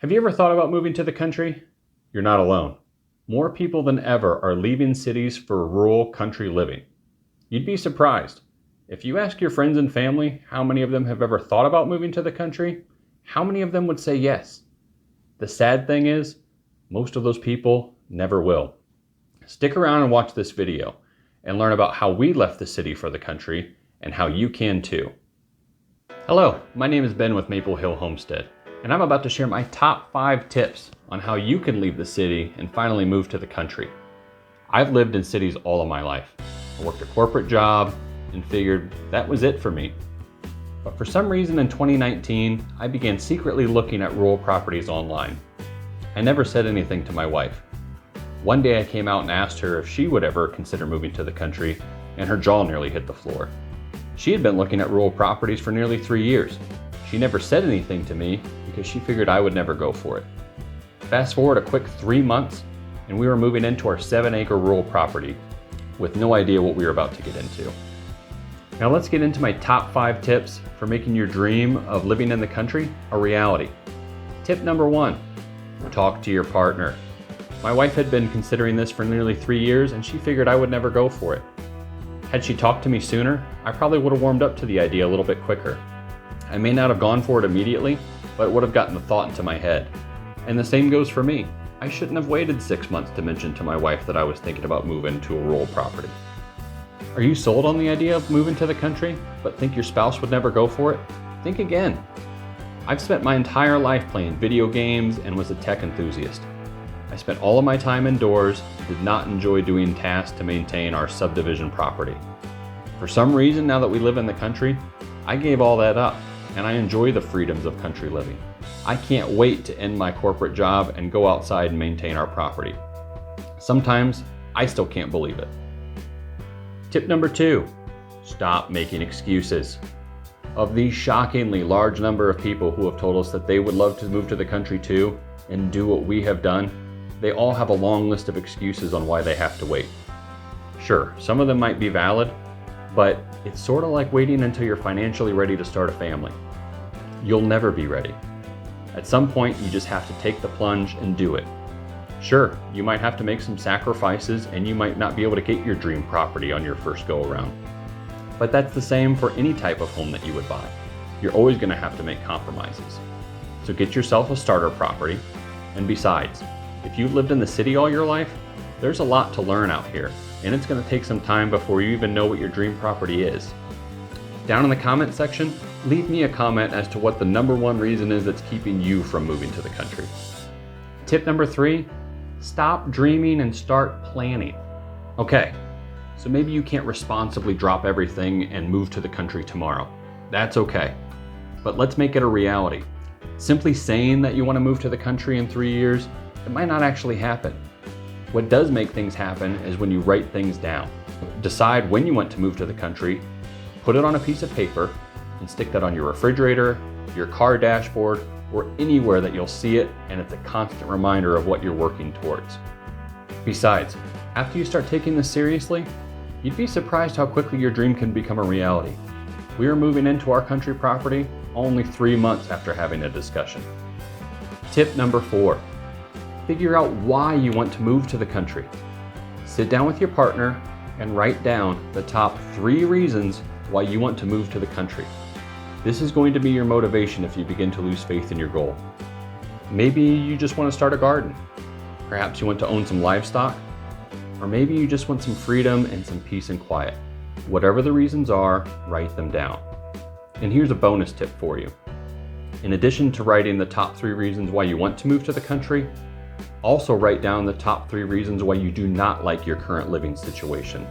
Have you ever thought about moving to the country? You're not alone. More people than ever are leaving cities for rural country living. You'd be surprised. If you ask your friends and family how many of them have ever thought about moving to the country, how many of them would say yes? The sad thing is, most of those people never will. Stick around and watch this video and learn about how we left the city for the country and how you can too. Hello, my name is Ben with Maple Hill Homestead, and I'm about to share my top 5 tips on how you can leave the city and finally move to the country. I've lived in cities all of my life. I worked a corporate job and figured that was it for me. But for some reason in 2019, I began secretly looking at rural properties online. I never said anything to my wife. One day I came out and asked her if she would ever consider moving to the country, and her jaw nearly hit the floor. She had been looking at rural properties for nearly 3 years. She never said anything to me because she figured I would never go for it. Fast forward a quick 3 months, and we were moving into our 7-acre rural property with no idea what we were about to get into. Now let's get into my top 5 tips for making your dream of living in the country a reality. Tip number 1, talk to your partner. My wife had been considering this for nearly 3 years and she figured I would never go for it. Had she talked to me sooner, I probably would have warmed up to the idea a little bit quicker. I may not have gone for it immediately, but it would have gotten the thought into my head. And the same goes for me. I shouldn't have waited 6 months to mention to my wife that I was thinking about moving to a rural property. Are you sold on the idea of moving to the country, but think your spouse would never go for it? Think again. I've spent my entire life playing video games and was a tech enthusiast. I spent all of my time indoors and did not enjoy doing tasks to maintain our subdivision property. For some reason, now that we live in the country, I gave all that up, and I enjoy the freedoms of country living. I can't wait to end my corporate job and go outside and maintain our property. Sometimes, I still can't believe it. Tip number 2, stop making excuses. Of the shockingly large number of people who have told us that they would love to move to the country too and do what we have done, they all have a long list of excuses on why they have to wait. Sure, some of them might be valid, but it's sort of like waiting until you're financially ready to start a family. You'll never be ready. At some point, you just have to take the plunge and do it. Sure, you might have to make some sacrifices and you might not be able to get your dream property on your first go around. But that's the same for any type of home that you would buy. You're always going to have to make compromises. So get yourself a starter property, and besides, if you've lived in the city all your life, there's a lot to learn out here, and it's going to take some time before you even know what your dream property is. Down in the comment section, leave me a comment as to what the number 1 reason is that's keeping you from moving to the country. Tip number 3, stop dreaming and start planning. Okay, so maybe you can't responsibly drop everything and move to the country tomorrow. That's okay, but let's make it a reality. Simply saying that you want to move to the country in 3 years, it might not actually happen. What does make things happen is when you write things down. Decide when you want to move to the country, put it on a piece of paper, and stick that on your refrigerator, your car dashboard, or anywhere that you'll see it, and it's a constant reminder of what you're working towards. Besides, after you start taking this seriously, you'd be surprised how quickly your dream can become a reality. We are moving into our country property only 3 months after having a discussion. Tip number 4, figure out why you want to move to the country. Sit down with your partner and write down the top 3 reasons why you want to move to the country. This is going to be your motivation if you begin to lose faith in your goal. Maybe you just want to start a garden. Perhaps you want to own some livestock. Or maybe you just want some freedom and some peace and quiet. Whatever the reasons are, write them down. And here's a bonus tip for you. In addition to writing the top 3 reasons why you want to move to the country, also write down the top 3 reasons why you do not like your current living situation.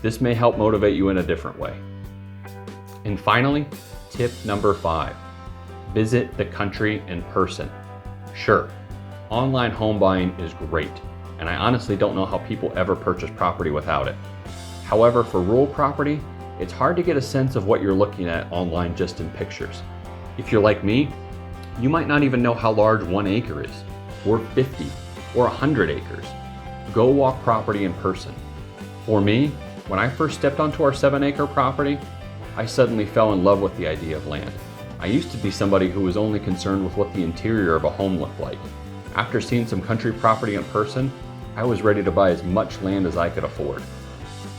This may help motivate you in a different way. And finally, tip number 5, visit the country in person. Sure, online home buying is great, and I honestly don't know how people ever purchase property without it. However, for rural property, it's hard to get a sense of what you're looking at online just in pictures. If you're like me, you might not even know how large 1 acre is, or 50, or 100 acres. Go walk property in person. For me, when I first stepped onto our 7-acre property, I suddenly fell in love with the idea of land. I used to be somebody who was only concerned with what the interior of a home looked like. After seeing some country property in person, I was ready to buy as much land as I could afford.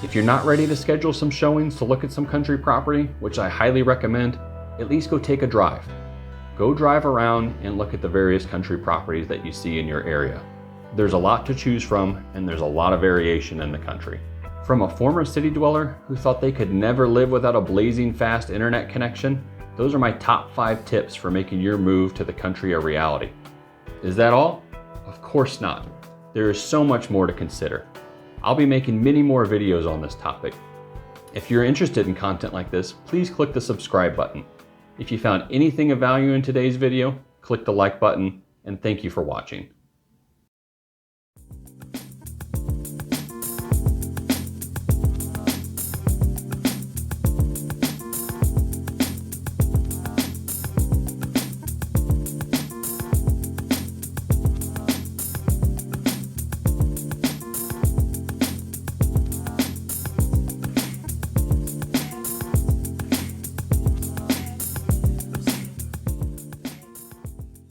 If you're not ready to schedule some showings to look at some country property, which I highly recommend, at least go take a drive. Go drive around and look at the various country properties that you see in your area. There's a lot to choose from, and there's a lot of variation in the country. From a former city dweller who thought they could never live without a blazing fast internet connection, those are my top 5 tips for making your move to the country a reality. Is that all? Of course not. There is so much more to consider. I'll be making many more videos on this topic. If you're interested in content like this, please click the subscribe button. If you found anything of value in today's video, click the like button, and thank you for watching.